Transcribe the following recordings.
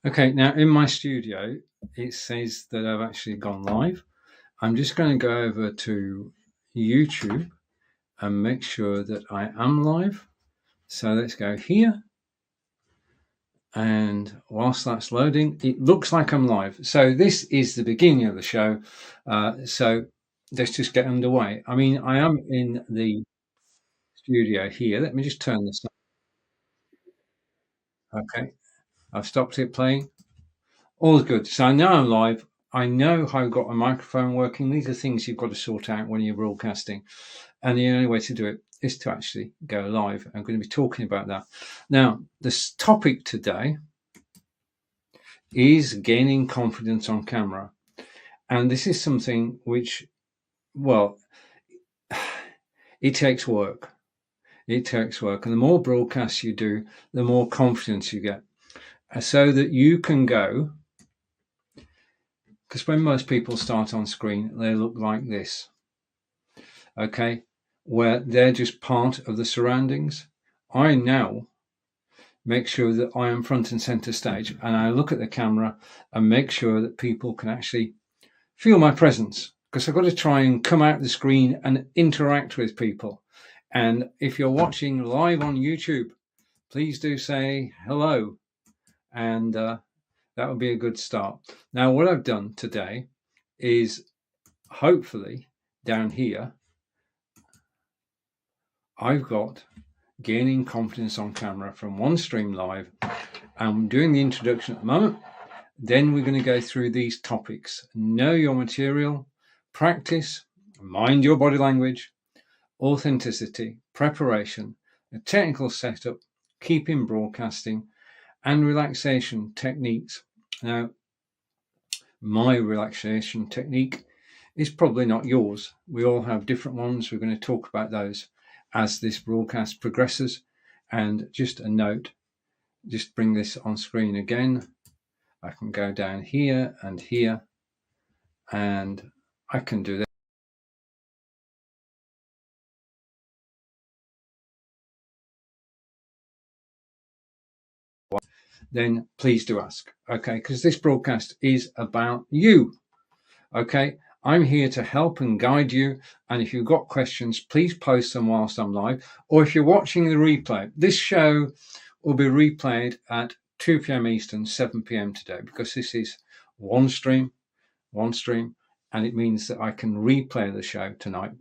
Okay, now in my studio, it says that I've actually gone live. I'm just going to go over to YouTube and make sure that I am live. So let's go here. And whilst that's loading, it looks like I'm live. So this is the beginning of the show. So let's just get underway. I mean, I am in the studio here. Let me just turn this on. Okay, I've stopped it playing. All's good. So now I'm live. I know how I've got a microphone working. These are things you've got to sort out when you're broadcasting. And the only way to do it is to actually go live. I'm going to be talking about that. Now, this topic today is gaining confidence on camera. And this is something which, well, it takes work. It takes work. And the more broadcasts you do, the more confidence you get. So that you can go, because when most people start on screen, they look like this. Okay, where they're just part of the surroundings. I now make sure that I am front and center stage, and I look at the camera and make sure that people can actually feel my presence, because I've got to try and come out the screen and interact with people. And if you're watching live on YouTube, please do say hello, and that would be a good start. Now, what I've done today is, hopefully down here, I've got gaining confidence on camera from Onestream.Live. I'm doing the introduction at the moment. Then we're going to go through these topics: know your material, practice, mind your body language, authenticity, preparation, a technical setup, keeping broadcasting, and relaxation techniques. Now, my relaxation technique is probably not yours. We all have different ones. We're going to talk about those as this broadcast progresses. And just a note, just bring this on screen again. I can go down here, and I can do that. Then please do ask, okay? Because this broadcast is about you, okay? I'm here to help and guide you. And if you've got questions, please post them whilst I'm live. Or if you're watching the replay, this show will be replayed at 2 p.m. Eastern, 7 p.m. today, because this is one stream, and it means that I can replay the show tonight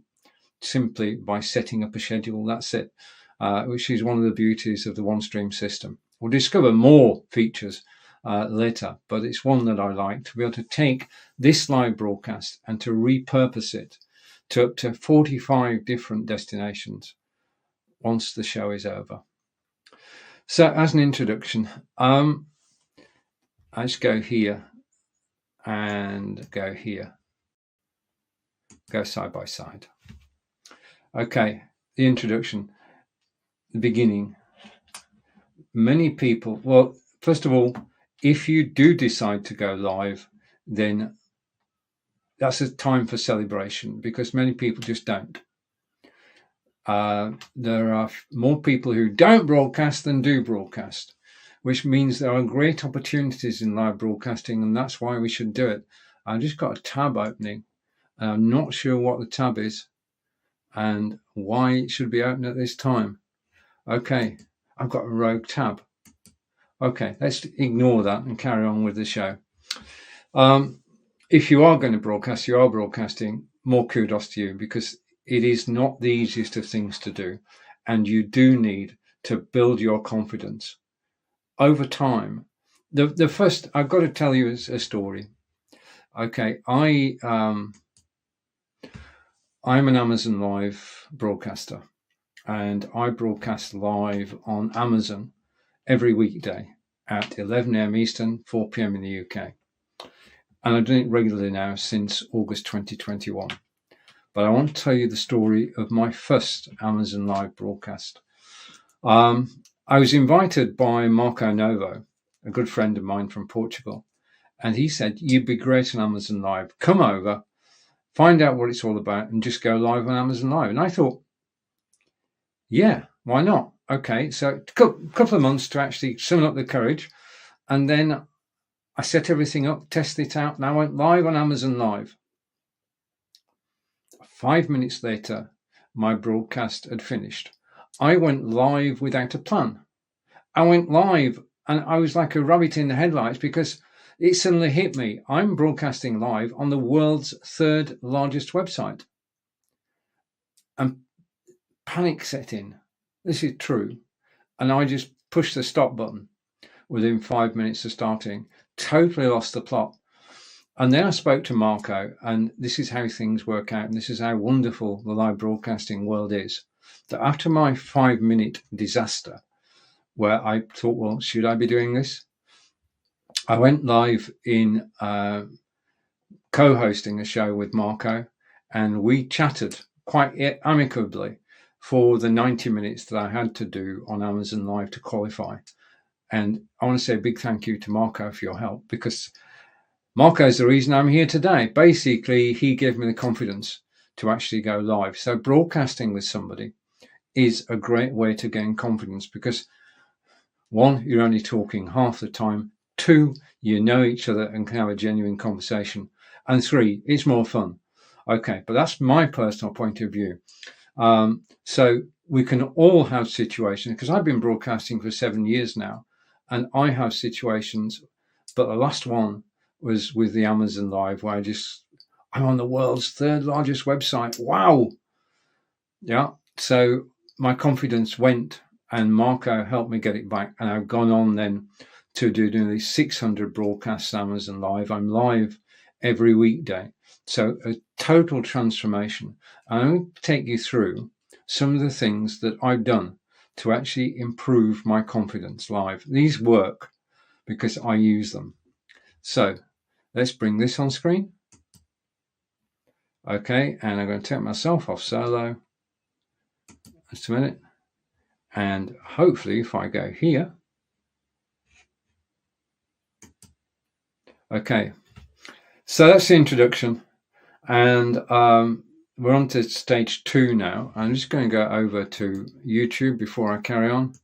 simply by setting up a schedule. That's it, which is one of the beauties of the OneStream system. We'll discover more features later, but it's one that I like, to be able to take this live broadcast and to repurpose it to up to 45 different destinations once the show is over. So as an introduction, I just go here and go here, go side by side. Okay, the introduction, the beginning. Many people, well, first of all, if you do decide to go live, then that's a time for celebration, because many people just don't. There are more people who don't broadcast than do broadcast, which means there are great opportunities in live broadcasting, and that's why we should do it. I've just got a tab opening, and I'm not sure what the tab is and why it should be open at this time. Okay, I've got a rogue tab. Okay, let's ignore that and carry on with the show. If you are going to broadcast, you are broadcasting, more kudos to you, because it is not the easiest of things to do. And you do need to build your confidence over time. The first, I've got to tell you a story. Okay, I'm an Amazon.Live broadcaster, and I broadcast live on Amazon every weekday at 11 a.m. Eastern, 4 p.m. in the UK. And I've done it regularly now since August 2021. But I want to tell you the story of my first Amazon.Live broadcast. I was invited by Marco Novo, a good friend of mine from Portugal, and he said, "You'd be great on Amazon.Live. Come over, find out what it's all about, and just go live on Amazon.Live." And I thought, yeah, why not? Okay, so a couple of months to actually summon up the courage. And then I set everything up, tested it out, and I went live on Amazon Live. 5 minutes later, my broadcast had finished. I went live without a plan. I went live and I was like a rabbit in the headlights because it suddenly hit me. I'm broadcasting live on the world's 3rd largest website. And panic set in. This is true. And I just pushed the stop button within 5 minutes of starting. Totally lost the plot. And then I spoke to Marco, and this is how things work out. And this is how wonderful the live broadcasting world is. That after my 5-minute disaster, where I thought, well, should I be doing this? I went live in co-hosting a show with Marco, and we chatted quite amicably for the 90 minutes that I had to do on Amazon Live to qualify. And I want to say a big thank you to Marco for your help, because Marco is the reason I'm here today. Basically, he gave me the confidence to actually go live. So broadcasting with somebody is a great way to gain confidence, because 1, you're only talking half the time. 2, you know each other and can have a genuine conversation. And 3, it's more fun. Okay, but that's my personal point of view. So we can all have situations, because I've been broadcasting for 7 years now, and I have situations, but the last one was with the Amazon Live, where I'm on the world's 3rd largest website. Wow. Yeah. So my confidence went, and Marco helped me get it back. And I've gone on then to do nearly 600 broadcasts Amazon Live. I'm live every weekday. So a total transformation. I'm going to take you through some of the things that I've done to actually improve my confidence live. These work because I use them. So let's bring this on screen. Okay, and I'm going to take myself off solo. Just a minute. And hopefully if I go here. Okay, so that's the introduction. And we're on to stage 2 now. I'm just going to go over to YouTube before I carry on.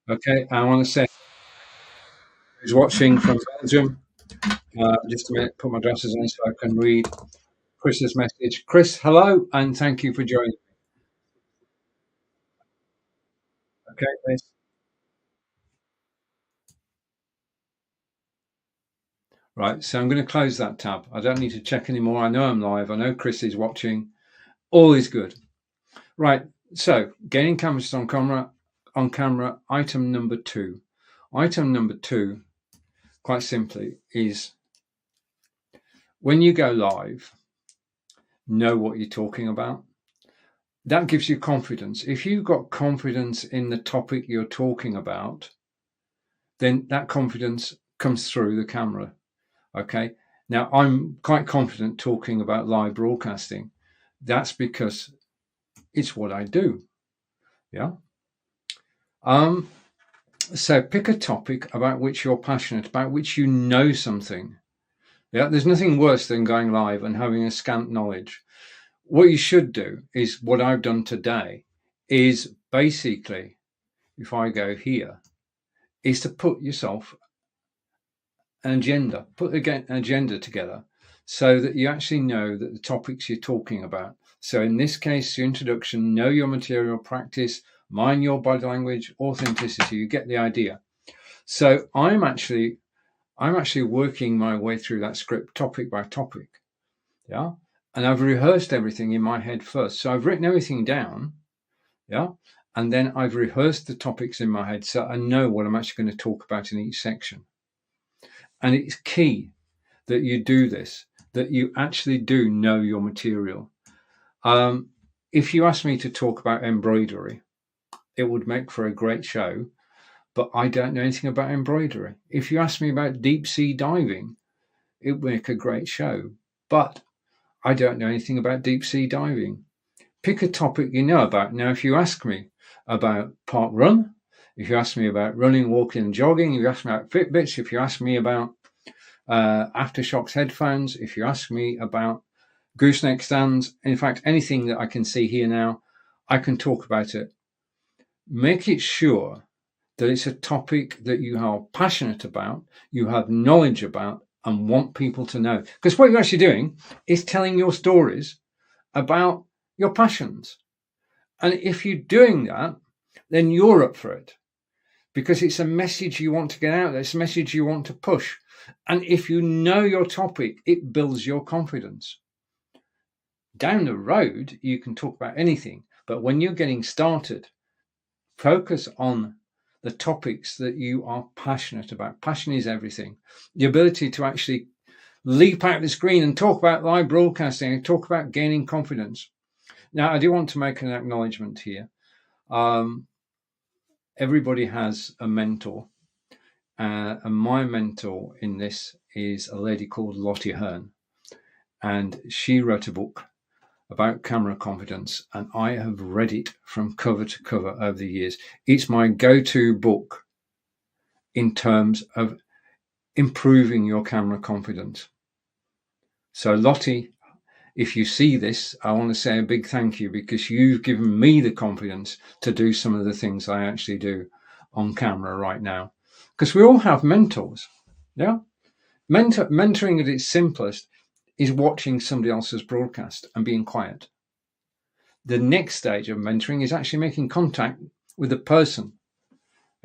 Okay, I want to say who's watching from Belgium. Just a minute, put my glasses on so I can read Chris's message. Chris, hello, and thank you for joining. Okay, please. Right, so I'm going to close that tab. I don't need to check anymore. I know I'm live. I know Chris is watching. All is good. Right, so gaining cameras on camera, item number 2. Item number 2, quite simply, is when you go live, know what you're talking about. That gives you confidence. If you've got confidence in the topic you're talking about, then that confidence comes through the camera. Okay. Now, I'm quite confident talking about live broadcasting. That's because it's what I do. Yeah. So pick a topic about which you're passionate, about which you know something. Yeah. There's nothing worse than going live and having a scant knowledge. What you should do is what I've done today is basically, if I go here, is to put yourself an agenda, put an agenda together so that you actually know that the topics you're talking about. So in this case, your introduction, know your material, practice, mind your body language, authenticity, you get the idea. So I'm actually working my way through that script topic by topic. Yeah. And I've rehearsed everything in my head first. So I've written everything down. Yeah. And then I've rehearsed the topics in my head so I know what I'm actually going to talk about in each section. And it's key that you do this, that you actually do know your material. If you ask me to talk about embroidery, it would make for a great show, but I don't know anything about embroidery. If you ask me about deep sea diving, it would make a great show, but I don't know anything about deep sea diving. Pick a topic you know about. Now, if you ask me about park run, if you ask me about running, walking, and jogging, if you ask me about Fitbits, if you ask me about Aftershocks headphones, if you ask me about gooseneck stands, in fact, anything that I can see here now, I can talk about it. Make it sure that it's a topic that you are passionate about, you have knowledge about, and want people to know. Because what you're actually doing is telling your stories about your passions. And if you're doing that, then you're up for it, because it's a message you want to get out there. It's a message you want to push. And if you know your topic, it builds your confidence. Down the road, you can talk about anything, but when you're getting started, focus on the topics that you are passionate about. Passion is everything. The ability to actually leap out the screen and talk about live broadcasting and talk about gaining confidence. Now, I do want to make an acknowledgement here. Everybody has a mentor, and my mentor in this is a lady called Lottie Hearn, and she wrote a book about camera confidence, and I have read it from cover to cover over the years. It's my go-to book in terms of improving your camera confidence. So Lottie, if you see this, I want to say a big thank you, because you've given me the confidence to do some of the things I actually do on camera right now. Because we all have mentors. Yeah. Mentoring at its simplest is watching somebody else's broadcast and being quiet. The next stage of mentoring is actually making contact with the person.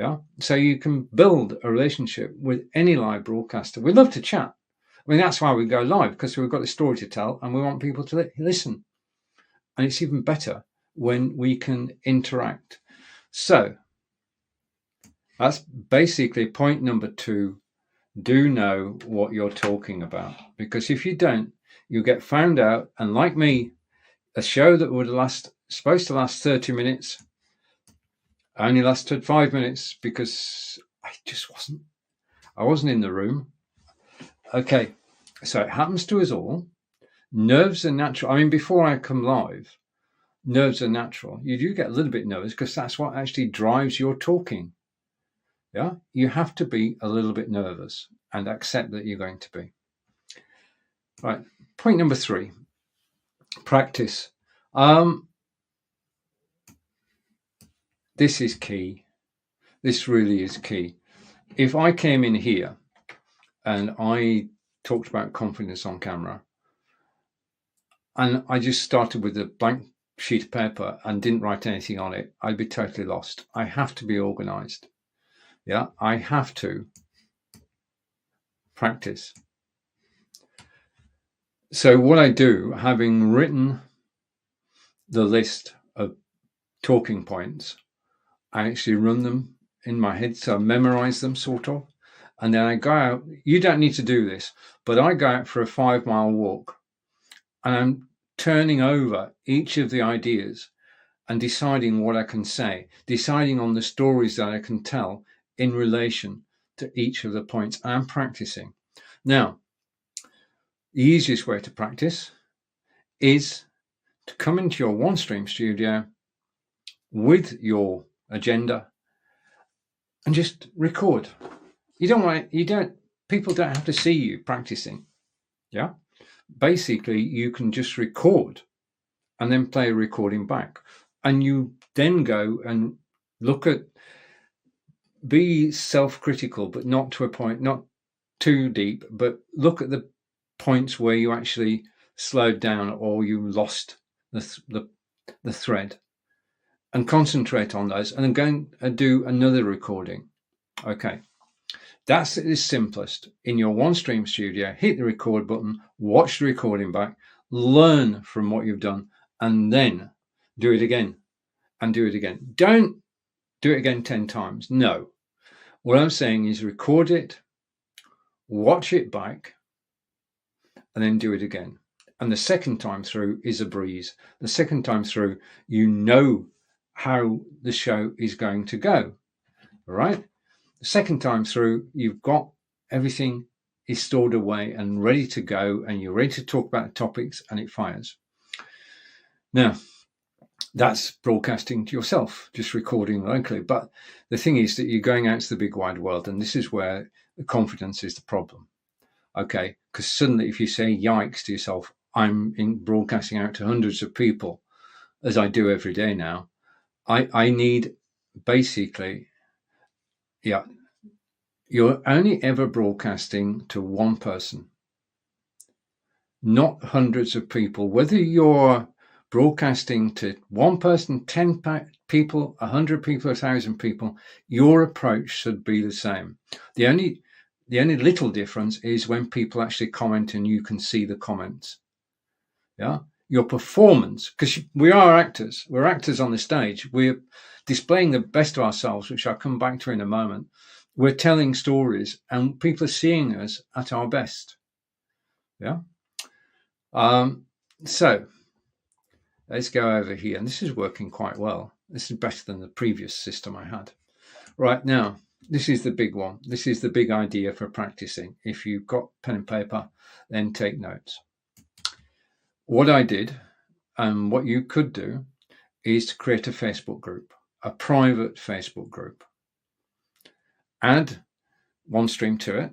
Yeah. So you can build a relationship with any live broadcaster. We love to chat. I mean, that's why we go live, because we've got a story to tell and we want people to listen. And it's even better when we can interact. So that's basically point number 2. Do know what you're talking about, because if you don't, you get found out. And like me, a show that would supposed to last 30 minutes only lasted 5 minutes, because I wasn't in the room. Okay, so it happens to us all. Nerves are natural. I mean, before I come live, nerves are natural. You do get a little bit nervous, because that's what actually drives your talking. Yeah, you have to be a little bit nervous and accept that you're going to be. Right, point number 3, practice. This is key. This really is key. If I came in here and I talked about confidence on camera, and I just started with a blank sheet of paper and didn't write anything on it, I'd be totally lost. I have to be organized. Yeah, I have to practice. So what I do, having written the list of talking points, I actually run them in my head. So I memorize them, sort of. And then I go out. You don't need to do this, but I go out for a 5-mile walk, and I'm turning over each of the ideas and deciding what I can say, deciding on the stories that I can tell in relation to each of the points. I'm practicing. Now, the easiest way to practice is to come into your OneStream studio with your agenda and just record. People don't have to see you practicing. Yeah. Basically, you can just record and then play a recording back. And you then go and be self-critical, but not to a point, not too deep, but look at the points where you actually slowed down or you lost the thread, and concentrate on those, and then go and do another recording. Okay. That's at its simplest. In your OneStream studio, hit the record button, watch the recording back, learn from what you've done, and then do it again and do it again. Don't do it again 10 times. No. What I'm saying is record it, watch it back, and then do it again. And the second time through is a breeze. The second time through, you know how the show is going to go. All right? The second time through, you've got everything is stored away and ready to go, and you're ready to talk about the topics, and it fires. Now, that's broadcasting to yourself, just recording locally. But the thing is that you're going out to the big wide world, and this is where the confidence is the problem. Okay, because suddenly if you say yikes to yourself, I'm broadcasting out to hundreds of people, as I do every day now, I need basically Yeah. You're only ever broadcasting to one person, not hundreds of people. Whether you're broadcasting to one person, 10 people, 100 people, 1,000 people, your approach should be the same. The only little difference is when people actually comment and you can see the comments. Yeah. Your performance, because we are actors. We're actors on the stage. We're displaying the best of ourselves, which I'll come back to in a moment. We're telling stories and people are seeing us at our best. Yeah. So let's go over here. And this is working quite well. This is better than the previous system I had. Right now, this is the big one. This is the big idea for practicing. If you've got pen and paper, then take notes. What I did and what you could do is to create a Facebook group, a private Facebook group. Add OneStream to it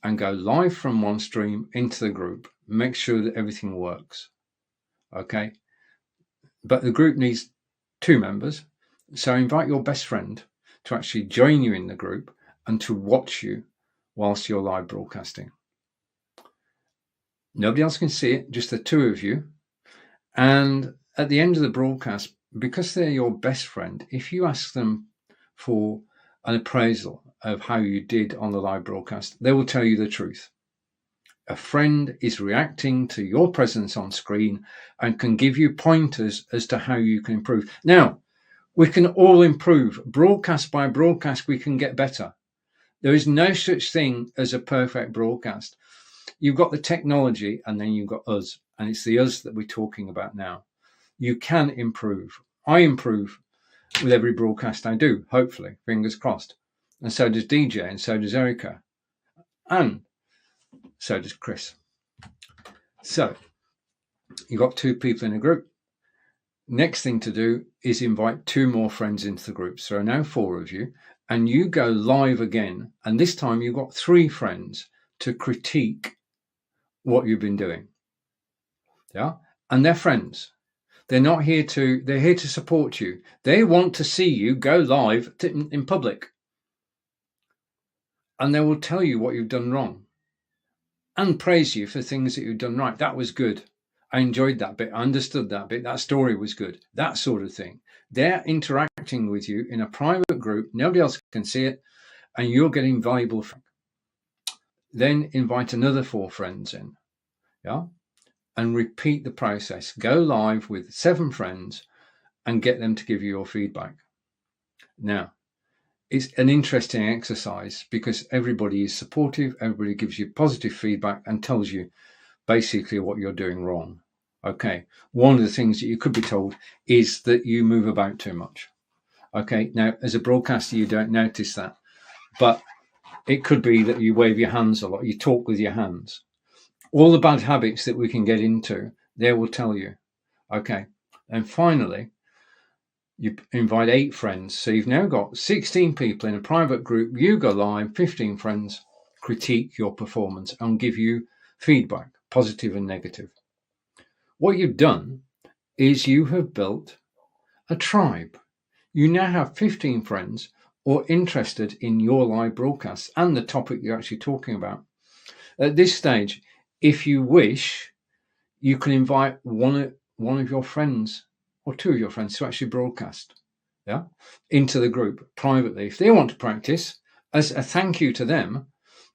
and go live from OneStream into the group. Make sure that everything works. Okay. But the group needs 2 members. So invite your best friend to actually join you in the group and to watch you whilst you're live broadcasting. Nobody else can see it, just the 2 of you. And at the end of the broadcast, because they're your best friend, if you ask them for an appraisal of how you did on the live broadcast, they will tell you the truth. A friend is reacting to your presence on screen and can give you pointers as to how you can improve. Now, we can all improve. Broadcast by broadcast, we can get better. There is no such thing as a perfect broadcast. You've got the technology and then you've got us. And it's the us that we're talking about now. You can improve. I improve with every broadcast I do, hopefully, fingers crossed. And so does DJ, and so does Erica. And so does Chris. So you've got 2 people in a group. Next thing to do is invite 2 more friends into the group. So now 4 of you, and you go live again. And this time you've got 3 friends to critique what you've been doing. Yeah. And they're friends. They're not here to, they're here to support you. They want to see you go live in public. And they will tell you what you've done wrong and praise you for things that you've done right. That was good. I enjoyed that bit. I understood that bit. That story was good. That sort of thing. They're interacting with you in a private group. Nobody else can see it. And you're getting valuable. Then invite another 4 friends in. Yeah. And repeat the process. Go live with 7 friends and get them to give you your feedback. Now, it's an interesting exercise because everybody is supportive. Everybody gives you positive feedback and tells you basically what you're doing wrong. Okay. One of the things that you could be told is that you move about too much. Okay. Now, as a broadcaster, you don't notice that, but it could be that you wave your hands a lot. You talk with your hands. All the bad habits that we can get into, they will tell you. Okay. And finally, you invite 8 friends. So you've now got 16 people in a private group. You go live, 15 friends critique your performance and give you feedback, positive and negative. What you've done is you have built a tribe. You now have 15 friends or interested in your live broadcasts and the topic you're actually talking about. At this stage, if you wish, you can invite one of your friends or 2 of your friends to actually broadcast, yeah, into the group privately. If they want to practice, as a thank you to them,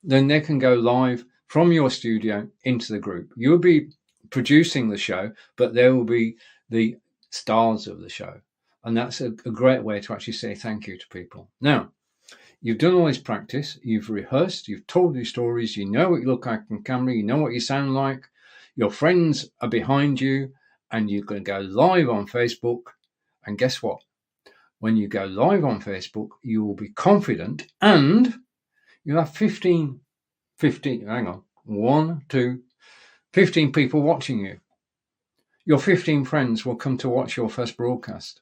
then they can go live from your studio into the group. You'll be producing the show, but they will be the stars of the show. And that's a great way to actually say thank you to people. Now, you've done all this practice, you've rehearsed, you've told these stories, you know what you look like on camera, you know what you sound like, your friends are behind you, and you're going to go live on Facebook. And guess what? When you go live on Facebook, you will be confident and you'll have 15 people watching you. Your 15 friends will come to watch your first broadcast.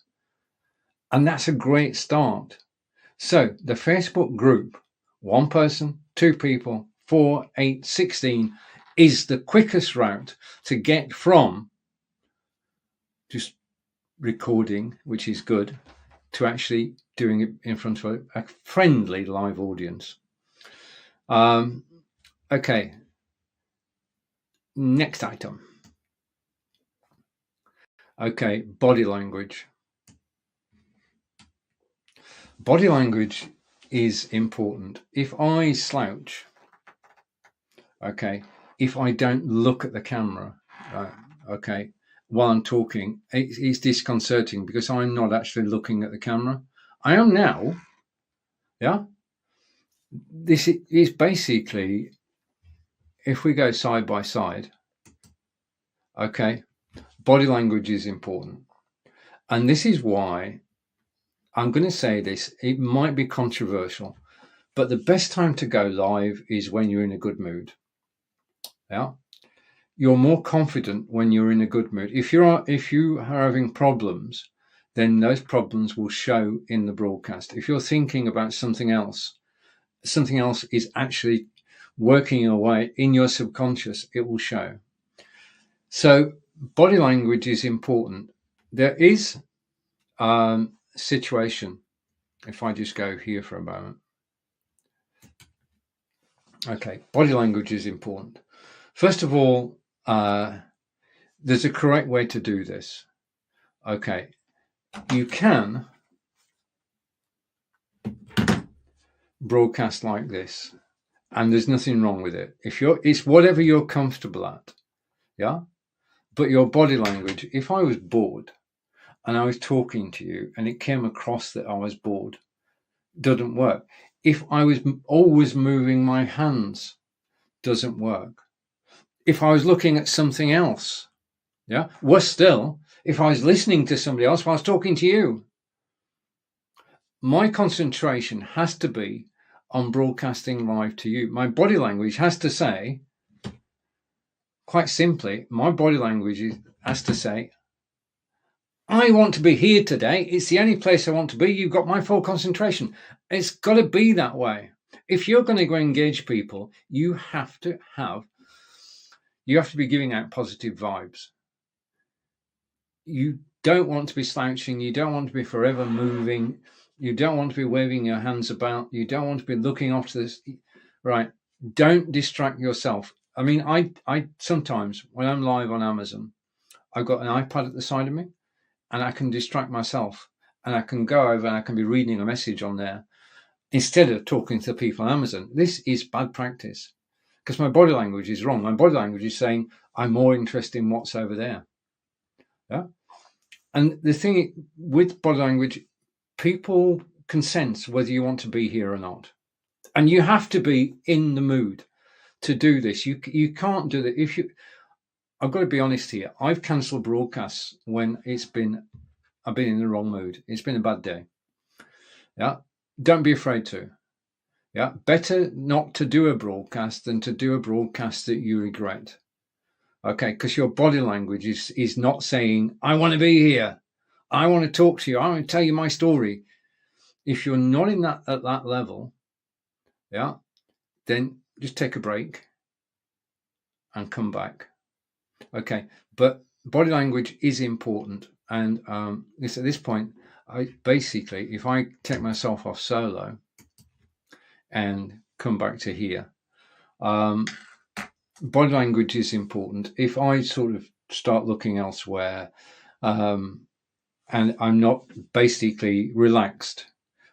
And that's a great start. So the Facebook group, 1 person, 2 people, 4, 8, 16 is the quickest route to get from just recording, which is good, to actually doing it in front of a friendly live audience. Okay, next item. Okay, body language. Body language is important. If I slouch, okay, if I don't look at the camera, okay, while I'm talking, it's disconcerting because I'm not actually looking at the camera. I am now, yeah. This is basically, if we go side by side, okay, body language is important. And this is why I'm going to say this. It might be controversial, but the best time to go live is when you're in a good mood. Yeah. You're more confident when you're in a good mood. If you are having problems, then those problems will show in the broadcast. If you're thinking about something else is actually working away in your subconscious, it will show. So body language is important. There is situation. If I just go here for a moment. Okay, body language is important. First of all, there's a correct way to do this. Okay, you can broadcast like this, and there's nothing wrong with it. It's whatever you're comfortable at, yeah. But your body language. If I was bored and I was talking to you, and it came across that I was bored, doesn't work. If I was always moving my hands, doesn't work. If I was looking at something else, yeah. Worse still, if I was listening to somebody else while I was talking to you, my concentration has to be on broadcasting live to you. My body language has to say, quite simply, my body language has to say, I want to be here today. It's the only place I want to be. You've got my full concentration. It's got to be that way. If you're going to go engage people, you have to be giving out positive vibes. You don't want to be slouching. You don't want to be forever moving. You don't want to be waving your hands about. You don't want to be looking off to this. Right. Don't distract yourself. I mean, I sometimes when I'm live on Amazon, I've got an iPad at the side of me and I can distract myself and I can go over and I can be reading a message on there instead of talking to people on Amazon. This is bad practice because my body language is wrong. My body language is saying I'm more interested in what's over there. Yeah. And the thing with body language, people can sense whether you want to be here or not. And you have to be in the mood to do this. You can't do that. I've got to be honest here. I've cancelled broadcasts when I've been in the wrong mood. It's been a bad day. Yeah. Don't be afraid to. Yeah. Better not to do a broadcast than to do a broadcast that you regret. Okay, because your body language is not saying, I want to be here. I want to talk to you. I want to tell you my story. If you're not at that level, yeah, then just take a break and come back. Okay, but body language is important. And at this point, if I take myself off solo and come back to here, body language is important. If I sort of start looking elsewhere and I'm not basically relaxed,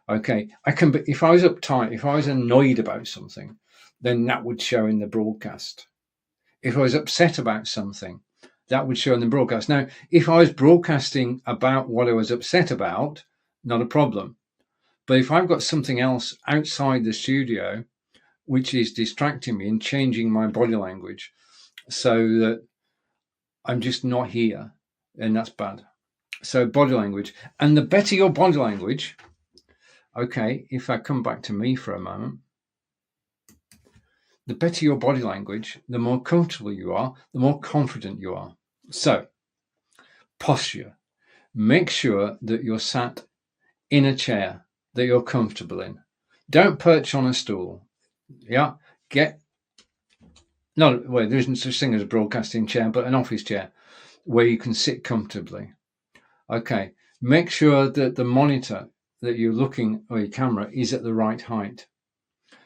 okay, I can be, if I was uptight, if I was annoyed about something, then that would show in the broadcast. If I was upset about something, that would show in the broadcast. Now, if I was broadcasting about what I was upset about, not a problem. But if I've got something else outside the studio which is distracting me and changing my body language so that I'm just not here, and that's bad. So body language. And the better your body language, okay, if I come back to me for a moment, the better your body language, the more comfortable you are, the more confident you are. So, posture. Make sure that you're sat in a chair that you're comfortable in. Don't perch on a stool. Yeah, there isn't such thing as a broadcasting chair, but an office chair where you can sit comfortably. Okay, Make sure that the monitor that you're looking, or your camera, is at the right height.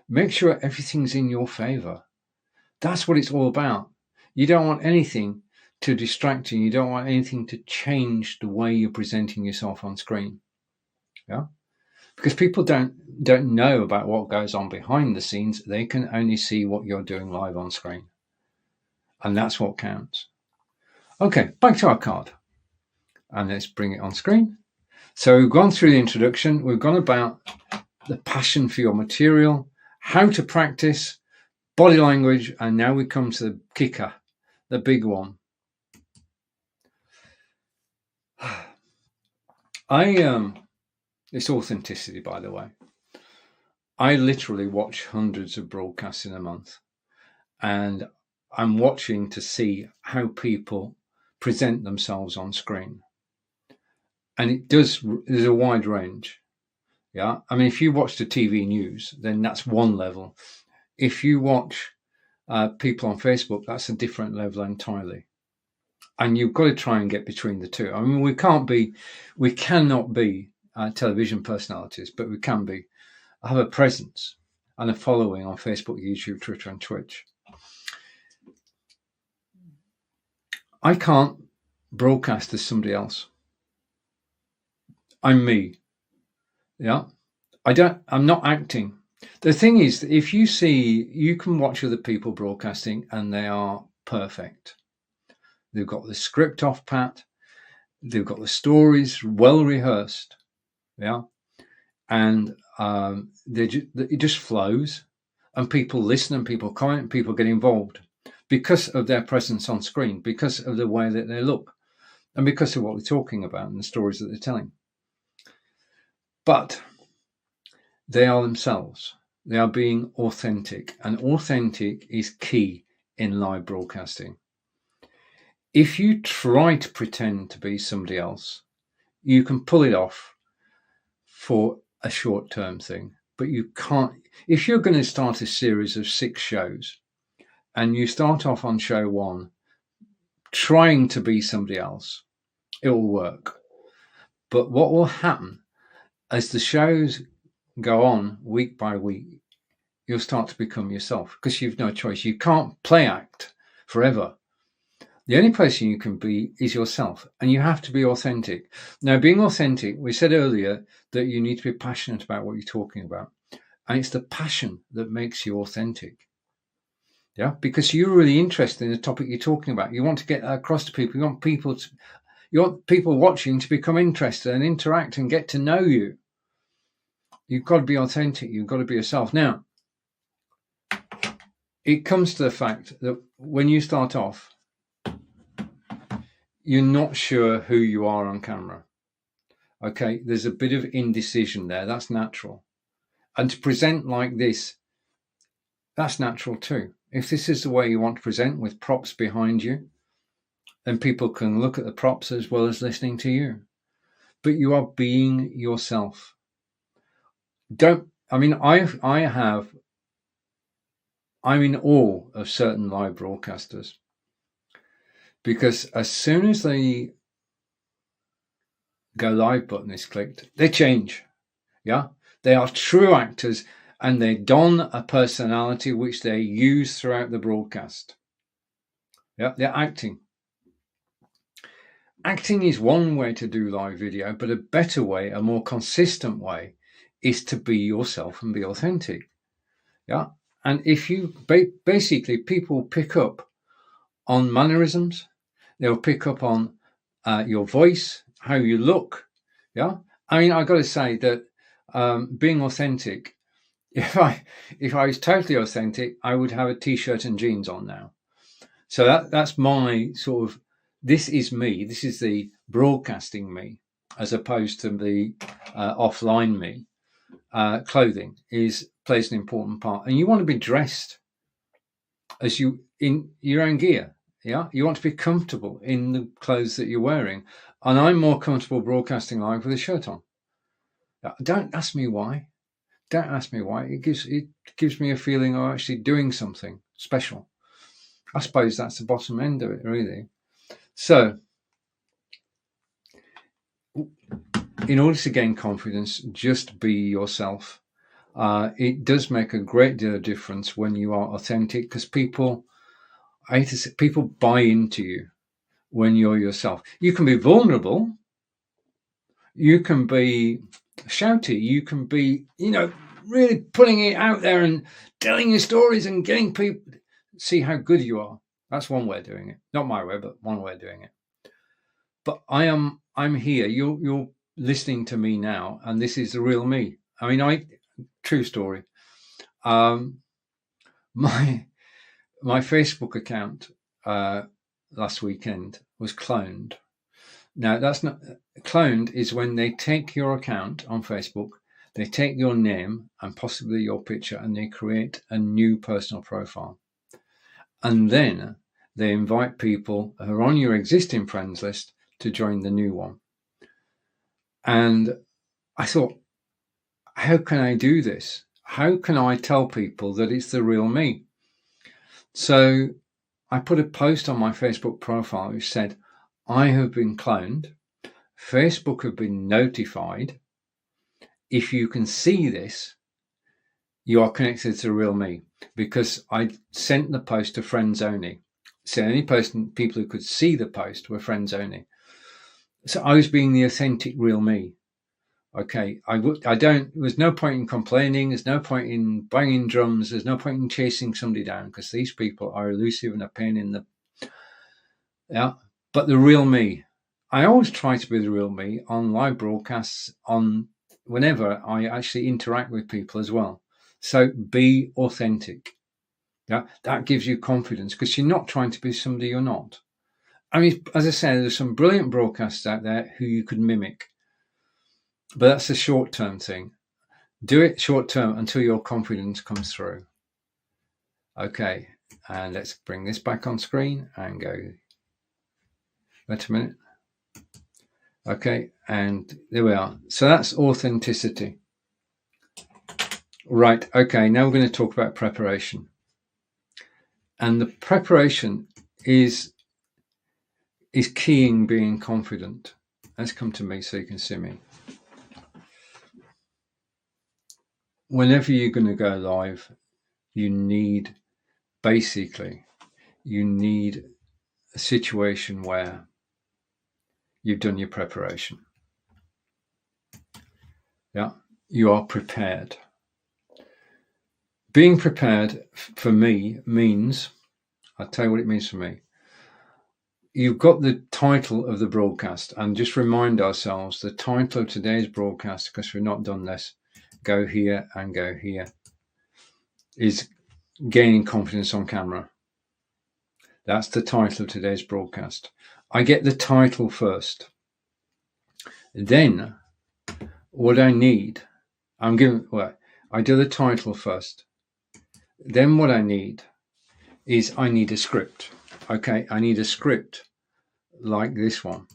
Make sure everything's in your favor. That's what it's all about. You don't want anything to distract you. You don't want anything to change the way you're presenting yourself on screen. Yeah, because people don't know about what goes on behind the scenes. They can only see what you're doing live on screen, and that's what counts. Okay, back to our card, and let's bring it on screen. So we've gone through the introduction. We've gone about the passion for your material, how to practice, body language, and now we come to the kicker, the big one. It's authenticity, by the way. I literally watch hundreds of broadcasts in a month, and I'm watching to see how people present themselves on screen. And there's a wide range. Yeah. I mean, if you watch the TV news, then that's one level. If you watch people on Facebook, that's a different level entirely. And you've got to try and get between the two. I mean, we cannot be television personalities, but we can have a presence and a following on Facebook, YouTube, Twitter, and Twitch. I can't broadcast as somebody else. I'm me. Yeah. I'm not acting. The thing is, that if you can watch other people broadcasting and they are perfect. They've got the script off pat. They've got the stories well rehearsed. Yeah. And it just flows, and people listen, and people comment, people get involved because of their presence on screen, because of the way that they look, and because of what they're talking about and the stories that they're telling. But they are themselves. They are being authentic, and authentic is key in live broadcasting. If you try to pretend to be somebody else, you can pull it off for a short-term thing, but you can't. If you're going to start a series of 6 shows and you start off on show 1 trying to be somebody else, it will work. But what will happen as the shows go on week by week, you'll start to become yourself, because you've no choice. You can't play act forever. The only person you can be is yourself, and you have to be authentic. Now, being authentic, we said earlier that you need to be passionate about what you're talking about, and it's the passion that makes you authentic. Yeah, because you're really interested in the topic you're talking about. You want to get that across to people. You want people watching to become interested and interact and get to know you. You've got to be authentic. You've got to be yourself. Now, it comes to the fact that when you start off, you're not sure who you are on camera. Okay, there's a bit of indecision there. That's natural. And to present like this, that's natural too. If this is the way you want to present, with props behind you, then people can look at the props as well as listening to you. But you are being yourself. I'm in awe of certain live broadcasters, because as soon as the go live button is clicked, they change. Yeah, they are true actors, and they don a personality which they use throughout the broadcast. Yeah, they're acting. Acting is one way to do live video, but a better way, a more consistent way, is to be yourself and be authentic. Yeah, and if you basically, people pick up on mannerisms, they'll pick up on your voice, how you look. Yeah, I mean, I've got to say that being authentic, if I was totally authentic, I would have a t-shirt and jeans on now. So that's my sort of, this is me. This is the broadcasting me, as opposed to the offline me. Clothing plays an important part, and you want to be dressed as you in your own gear. Yeah, you want to be comfortable in the clothes that you're wearing, and I'm more comfortable broadcasting live with a shirt on. Don't ask me why. Don't ask me why. It gives me a feeling of actually doing something special. I suppose that's the bottom end of it, really. So in order to gain confidence, just be yourself. It does make a great deal of difference when you are authentic, because people buy into you when you're yourself. You can be vulnerable, you can be shouty, you can be, really putting it out there and telling your stories and getting people see how good you are. That's one way of doing it. Not my way, but one way of doing it. But I'm here. You're listening to me now, and this is the real me. I mean, true story. My Facebook account last weekend was cloned. Now, that's not cloned is when they take your account on Facebook, they take your name and possibly your picture, and they create a new personal profile. And then they invite people who are on your existing friends list to join the new one. And I thought, how can I do this? How can I tell people that it's the real me? So I put a post on my Facebook profile which said, I have been cloned. Facebook have been notified. If you can see this, you are connected to the real me, because I sent the post to friends only. So any people who could see the post were friends only. So I was being the authentic real me. Okay, there's no point in complaining. There's no point in banging drums. There's no point in chasing somebody down, because these people are elusive and a pain in the, but the real me, I always try to be the real me on live broadcasts, on whenever I actually interact with people as well. So be authentic. Yeah, that gives you confidence, because you're not trying to be somebody you're not. I mean, as I said, there's some brilliant broadcasts out there who you could mimic, but that's a short-term thing. Do it short-term until your confidence comes through. Okay, and let's bring this back on screen and go. Wait a minute. Okay, and there we are. So that's authenticity. Right, okay, now we're going to talk about preparation. And the preparation is key in being confident. Let's come to me so you can see me. Whenever you're going to go live, you need a situation where you've done your preparation. Yeah, you are prepared. Being prepared for me means, I'll tell you what it means for me. You've got the title of the broadcast, and just remind ourselves the title of today's broadcast, because we've not done this, go here and go here, is gaining confidence on camera. That's the title of today's broadcast. I get the title first. Then what I need, I do the title first. Then what I need is a script. Okay, I need a script like this one.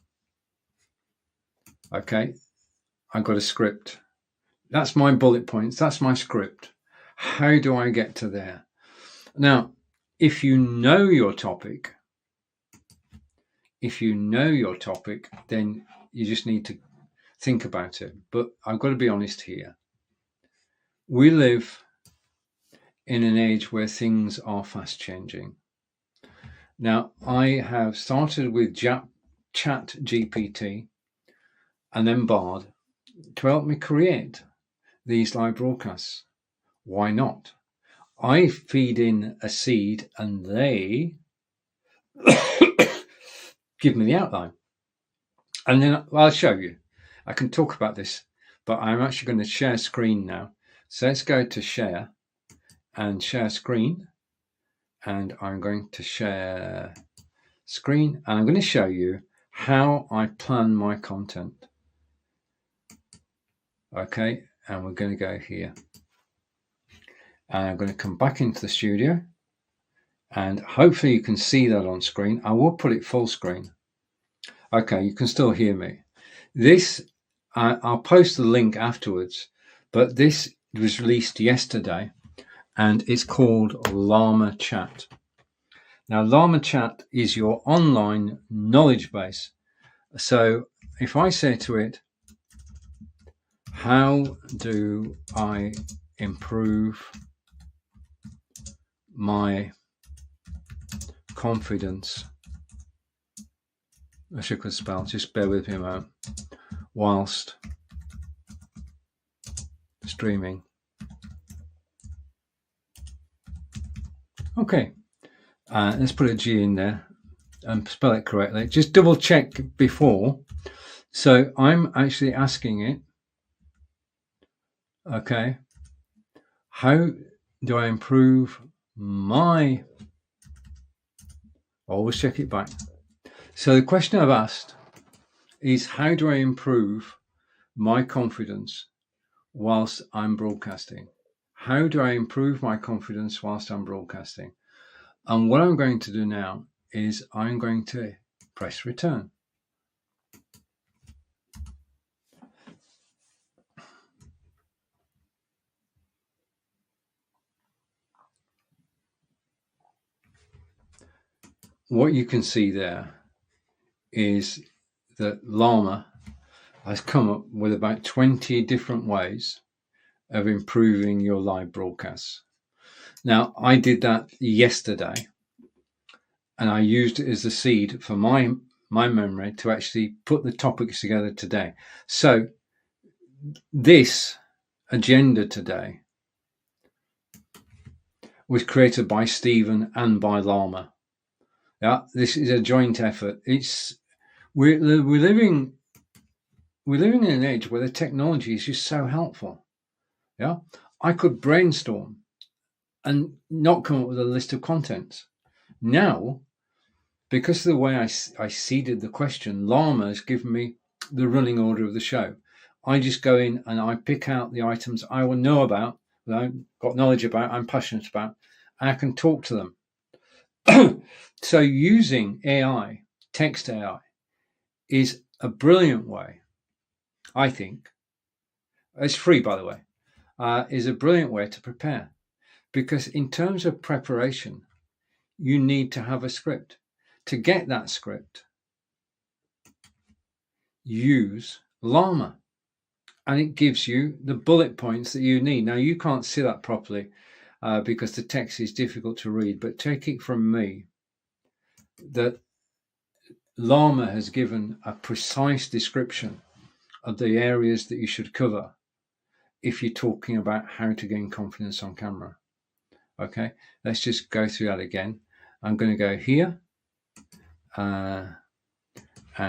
Okay, I've got a script. That's my bullet points. That's my script. How do I get to there? Now, if you know your topic, then you just need to think about it. But I've got to be honest here. We live in an age where things are fast changing. Now, I have started with Chat GPT and then Bard to help me create these live broadcasts. Why not? I feed in a seed and they give me the outline. And then I'll show you. I can talk about this, but I'm actually going to share screen now. So let's go to share and share screen. And I'm going to share screen, and I'm going to show you how I plan my content. Okay, and we're going to go here. And I'm going to come back into the studio, and hopefully you can see that on screen. I will put it full screen. Okay, you can still hear me. This, I'll post the link afterwards, but this was released yesterday, and it's called Llama Chat. Now, Llama Chat is your online knowledge base. So if I say to it, how do I improve my confidence? I should could spell, just bear with me a moment. Whilst streaming. Okay, let's put a G in there and spell it correctly. Just double check before. So I'm actually asking it, okay, how do I improve my, always check it back. So the question I've asked is, how do I improve my confidence whilst I'm broadcasting? How do I improve my confidence whilst I'm broadcasting? And what I'm going to do now is I'm going to press return. What you can see there is that Llama has come up with about 20 different ways of improving your live broadcasts. Now, I did that yesterday, and I used it as a seed for my memory to actually put the topics together today. So this agenda today was created by Stephen and by Llama. Yeah, this is a joint effort. We're living in an age where the technology is just so helpful. Yeah, I could brainstorm and not come up with a list of contents. Now, because of the way I seeded the question, Llama has given me the running order of the show. I just go in and I pick out the items I will know about, that I've got knowledge about, I'm passionate about, and I can talk to them. So using AI, text AI, is a brilliant way, I think. It's free, by the way. Is a brilliant way to prepare. Because in terms of preparation, you need to have a script. To get that script, use Llama, and it gives you the bullet points that you need. Now, you can't see that properly because the text is difficult to read, but take it from me that Llama has given a precise description of the areas that you should cover if you're talking about how to gain confidence on camera. Okay, let's just go through that again. I'm going to go here and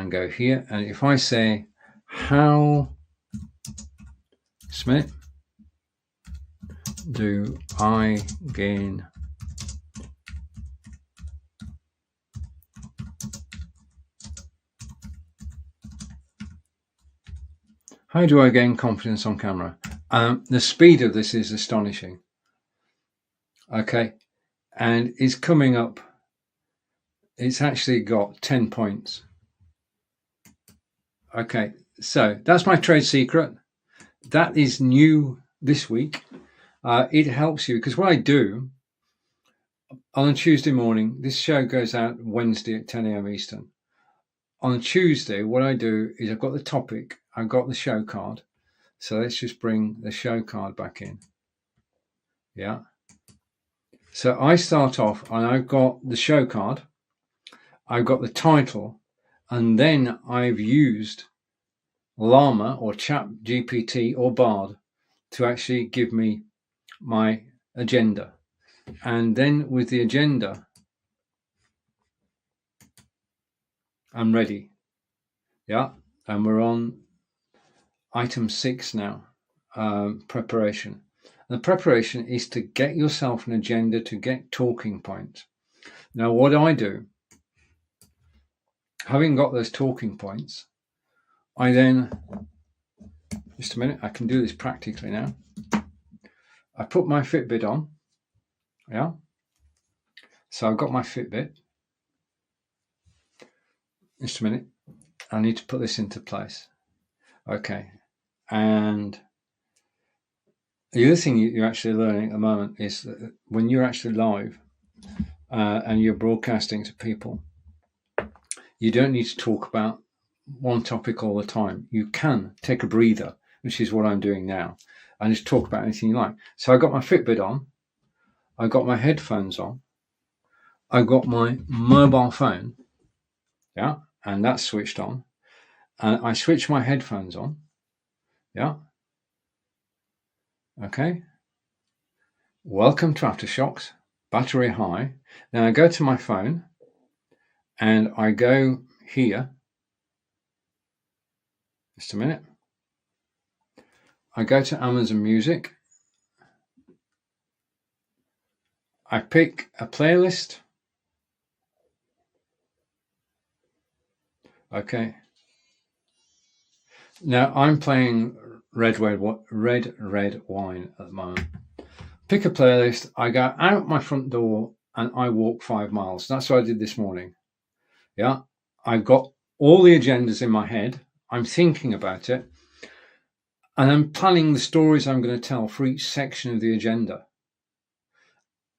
go here. And if I say, how, Smith, do I gain confidence on camera? The speed of this is astonishing. Okay, and it's coming up. It's actually got 10 points. Okay, so that's my trade secret. That is new this week. It helps you because what I do on a Tuesday morning, this show goes out Wednesday at 10 a.m. Eastern. On Tuesday, what I do is I've got the topic, I've got the show card. So let's just bring the show card back in. Yeah. So I start off and I've got the show card, I've got the title, and then I've used Llama or ChatGPT or Bard to actually give me my agenda. And then with the agenda, I'm ready. Yeah. And we're on item 6 now, preparation. And the preparation is to get yourself an agenda, to get talking points. Now, what I do, having got those talking points, I then, just a minute, I can do this practically now. I put my Fitbit on. Yeah. So I've got my Fitbit. Just a minute. I need to put this into place. Okay. And the other thing you're actually learning at the moment is that when you're actually live and you're broadcasting to people, you don't need to talk about one topic all the time. You can take a breather, which is what I'm doing now, and just talk about anything you like. So I got my Fitbit on, I got my headphones on, I got my mobile phone, yeah, and that's switched on, and I switched my headphones on, yeah, okay. Welcome to Aftershocks, battery high. Then I go to my phone, and I go here. Just a minute. I go to Amazon Music. I pick a playlist. Okay. Now I'm playing red wine at the moment. Pick a playlist. I go out my front door and I walk 5 miles. That's what I did this morning. Yeah. I've got all the agendas in my head. I'm thinking about it. And I'm planning the stories I'm going to tell for each section of the agenda.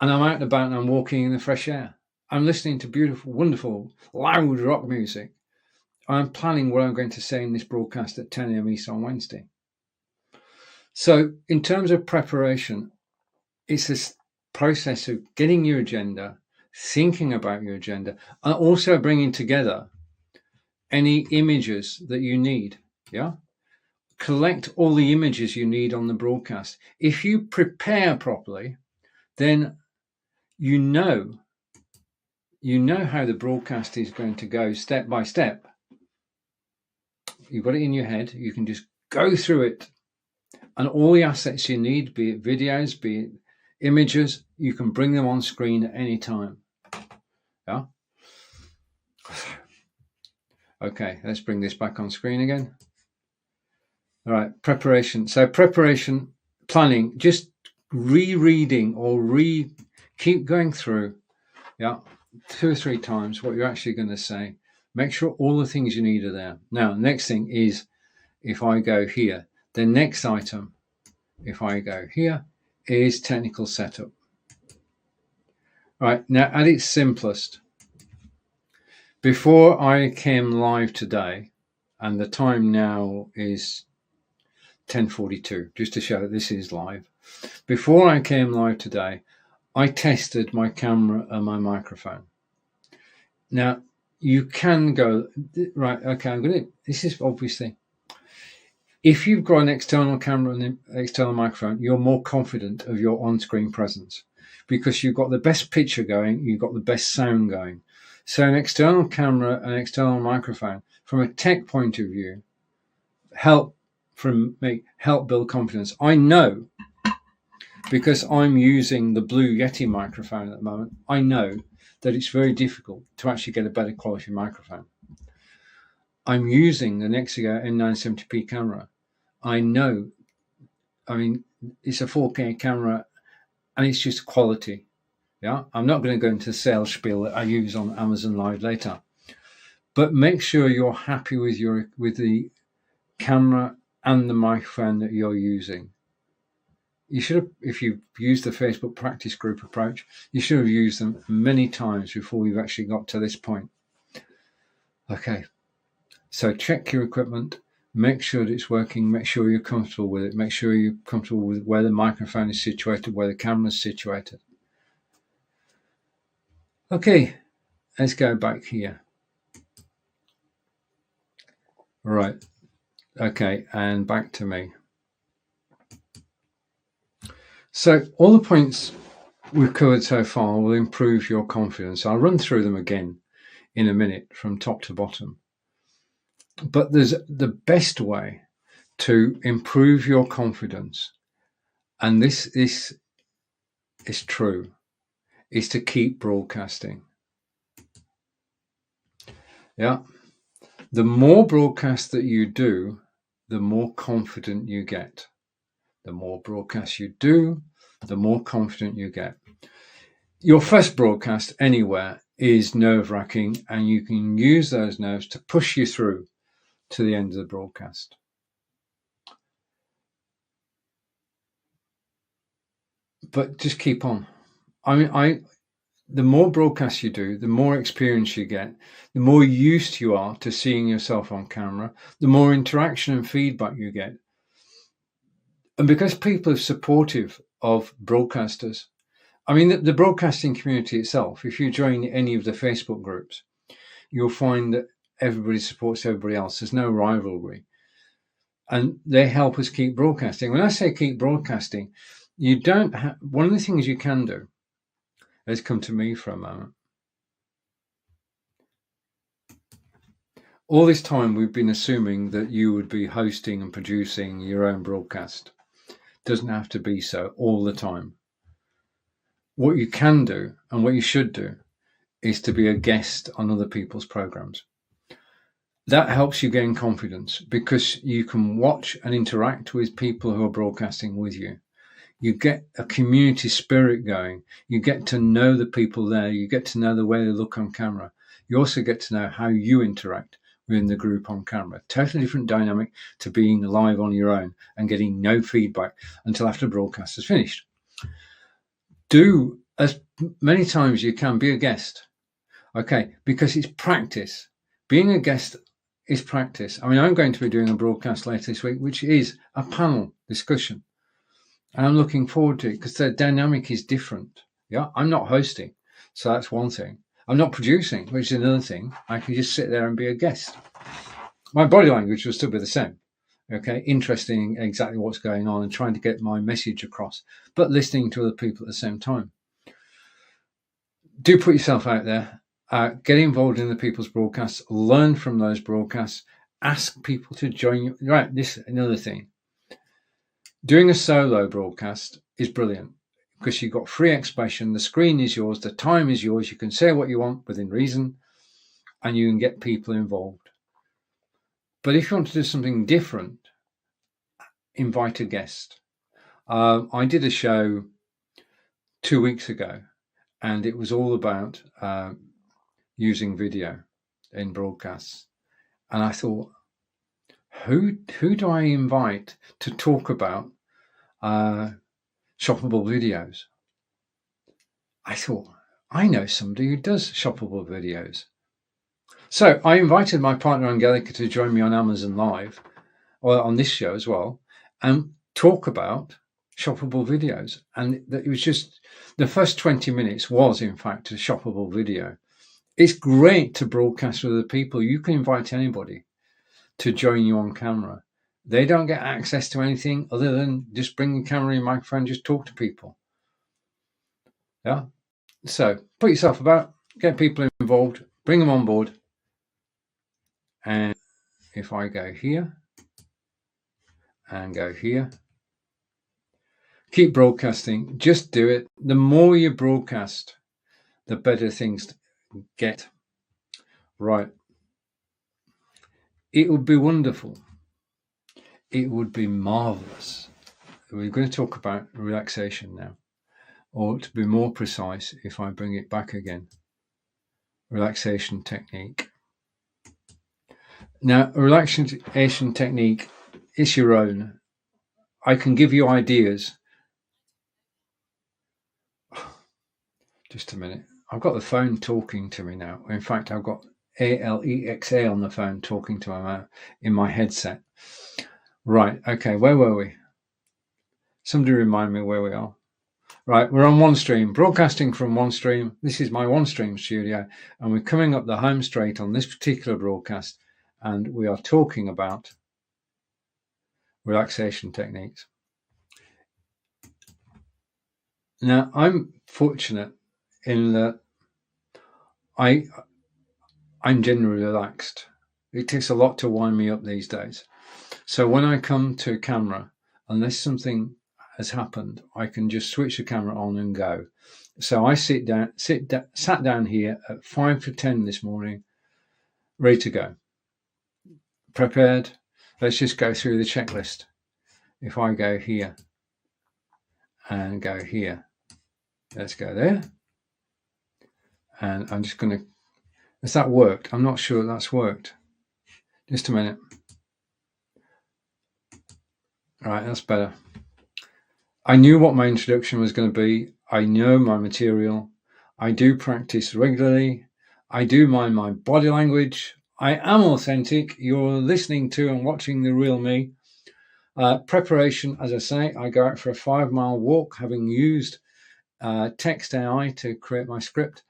And I'm out and about and I'm walking in the fresh air. I'm listening to beautiful, wonderful, loud rock music. I'm planning what I'm going to say in this broadcast at 10 a.m. East on Wednesday. So in terms of preparation, it's this process of getting your agenda, thinking about your agenda, and also bringing together any images that you need. Yeah. Collect all the images you need on the broadcast. If you prepare properly, then you know how the broadcast is going to go step by step. You've got it in your head. You can just go through it, and all the assets you need, be it videos, be it images, you can bring them on screen at any time. Yeah. Okay, let's bring this back on screen again. All right, preparation. So preparation, planning, just rereading or keep going through, yeah, 2 or 3 times what you're actually going to say. Make sure all the things you need are there. Now, next thing is, if I go here, the next item, if I go here, is technical setup. All right, now at its simplest, before I came live today, and the time now is 10:42, just to show that this is live. Before I came live today, I tested my camera and my microphone. Now, you can go, right, okay, this is obviously, if you've got an external camera and an external microphone, you're more confident of your on-screen presence because you've got the best picture going, you've got the best sound going. So an external camera and external microphone, from a tech point of view, help build confidence. I know, because I'm using the Blue Yeti microphone at the moment, I know that it's very difficult to actually get a better quality microphone. I'm using the Nexigo N970p camera. I know, it's a 4K camera and it's just quality. Yeah, I'm not going to go into the sales spiel that I use on Amazon Live later, but make sure you're happy with the camera and the microphone that you're using. You should have, if you've used the Facebook practice group approach, you should have used them many times before you've actually got to this point. Okay, so check your equipment, make sure that it's working, make sure you're comfortable with it, make sure you're comfortable with where the microphone is situated, where the camera is situated. Okay, let's go back here. Right, okay, and back to me. So all the points we've covered so far will improve your confidence. I'll run through them again in a minute from top to bottom. But there's the best way to improve your confidence, and this is true, is to keep broadcasting. Yeah. The more broadcasts that you do, the more confident you get. The more broadcasts you do, the more confident you get. Your first broadcast anywhere is nerve-wracking, and you can use those nerves to push you through to the end of the broadcast. But just keep on. the more broadcasts you do, the more experience you get, the more used you are to seeing yourself on camera, the more interaction and feedback you get. And because people are supportive of broadcasters, I mean, the broadcasting community itself, if you join any of the Facebook groups, you'll find that everybody supports everybody else. There's no rivalry. And they help us keep broadcasting. When I say keep broadcasting, you don't have, one of the things you can do, let's come to me for a moment. All this time we've been assuming that you would be hosting and producing your own broadcast. Doesn't have to be so all the time. What you can do and what you should do is to be a guest on other people's programs. That helps you gain confidence because you can watch and interact with people who are broadcasting with you. You get a community spirit going. You get to know the people there. You get to know the way they look on camera. You also get to know how you interact within the group on camera. Totally different dynamic to being live on your own and getting no feedback until after broadcast is finished. Do as many times as you can be a guest. Okay, because it's practice. Being a guest is practice. I mean, I'm going to be doing a broadcast later this week, which is a panel discussion. And I'm looking forward to it because the dynamic is different. Yeah, I'm not hosting. So that's one thing. I'm not producing, which is another thing. I can just sit there and be a guest. My body language will still be the same. Okay, interesting exactly what's going on and trying to get my message across, but listening to other people at the same time. Do put yourself out there. Get involved in the people's broadcasts. Learn from those broadcasts. Ask people to join you. Right, this is another thing. Doing a solo broadcast is brilliant because you've got free expression. The screen is yours. The time is yours. You can say what you want within reason and you can get people involved. But if you want to do something different, invite a guest. I did a show 2 weeks ago and it was all about using video in broadcasts. And I thought, who do I invite to talk about shoppable videos? I thought, I know somebody who does shoppable videos. So I invited my partner Angelica to join me on Amazon.Live, or on this show as well, and talk about shoppable videos. And it was just, the first 20 minutes was in fact a shoppable video. It's great to broadcast with other people. You can invite anybody to join you on camera. They don't get access to anything other than just bring your camera and microphone, just talk to people. Yeah. So put yourself about, get people involved, bring them on board. And if I go here and go here, keep broadcasting, just do it. The more you broadcast, the better things get. Right. It would be wonderful. It would be marvelous. We're going to talk about relaxation now, or to be more precise, if I bring it back again, relaxation technique. Now, a relaxation technique is your own. I can give you ideas. Just a minute. I've got the phone talking to me now. In fact, I've got Alexa on the phone talking to me in my headset. Right. Okay. Where were we? Somebody remind me where we are. Right. We're on OneStream, broadcasting from OneStream. This is my OneStream studio, and we're coming up the home straight on this particular broadcast, and we are talking about relaxation techniques. Now, I'm fortunate in that I'm generally relaxed. It takes a lot to wind me up these days. So when I come to camera, unless something has happened, I can just switch the camera on and go. So I sat down here at 5 to 10 this morning, ready to go. Prepared. Let's just go through the checklist. If I go here and go here, let's go there. And I'm just going to, has that worked? I'm not sure that's worked. Just a minute. All right, that's better. I knew what my introduction was going to be. I know my material. I do practice regularly. I do mind my body language. I am authentic. You're listening to and watching the real me. Preparation, as I say, I go out for a 5-mile walk, having used text AI to create my script.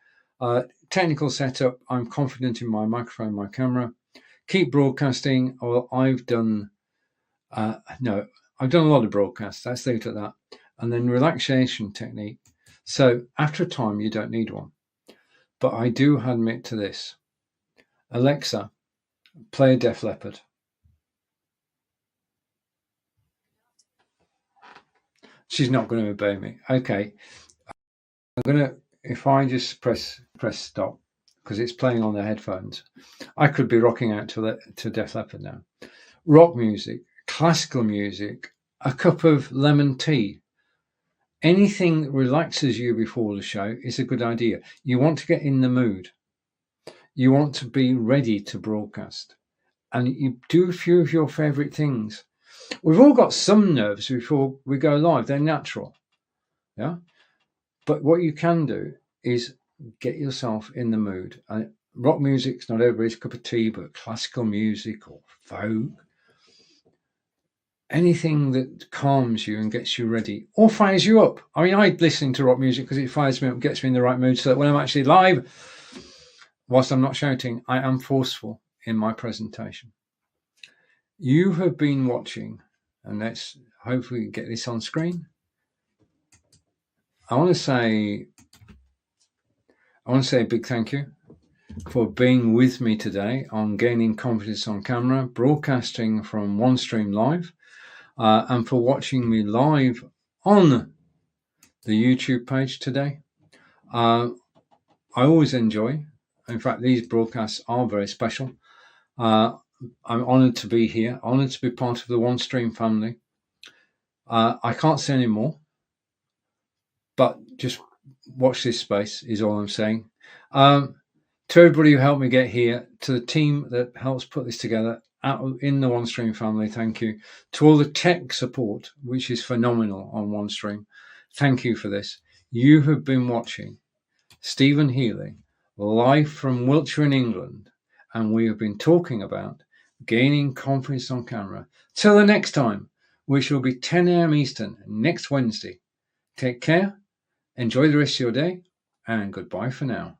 Technical setup, I'm confident in my microphone, my camera. Keep broadcasting. Well, I've done a lot of broadcasts. Let's leave it at that. And then relaxation technique. So after a time, you don't need one. But I do admit to this. Alexa, play Def Leppard. She's not going to obey me. Okay. I'm going to, if I just press stop, because it's playing on the headphones, I could be rocking out to Def Leppard now. Rock music, classical music, a cup of lemon tea. Anything that relaxes you before the show is a good idea. You want to get in the mood. You want to be ready to broadcast. And you do a few of your favourite things. We've all got some nerves before we go live. They're natural. Yeah. But what you can do is get yourself in the mood. And rock music's not everybody's cup of tea, but classical music or folk, anything that calms you and gets you ready or fires you up. I mean, I listen to rock music because it fires me up, gets me in the right mood, so that when I'm actually live, whilst I'm not shouting, I am forceful in my presentation. You have been watching, and let's hopefully get this on screen. I want to say a big thank you for being with me today on Gaining Confidence on Camera, broadcasting from Onestream.Live, and for watching me live on the YouTube page today. I always enjoy. In fact, these broadcasts are very special. I'm honoured to be here, honoured to be part of the OneStream family. I can't say any more, but just watch this space is all I'm saying. To everybody who helped me get here, to the team that helps put this together in the OneStream family, thank you. To all the tech support, which is phenomenal on OneStream, thank you for this. You have been watching Stephen Healey, live from Wiltshire in England, and we have been talking about gaining confidence on camera. Till the next time, which will be 10 a.m. Eastern next Wednesday. Take care, enjoy the rest of your day, and goodbye for now.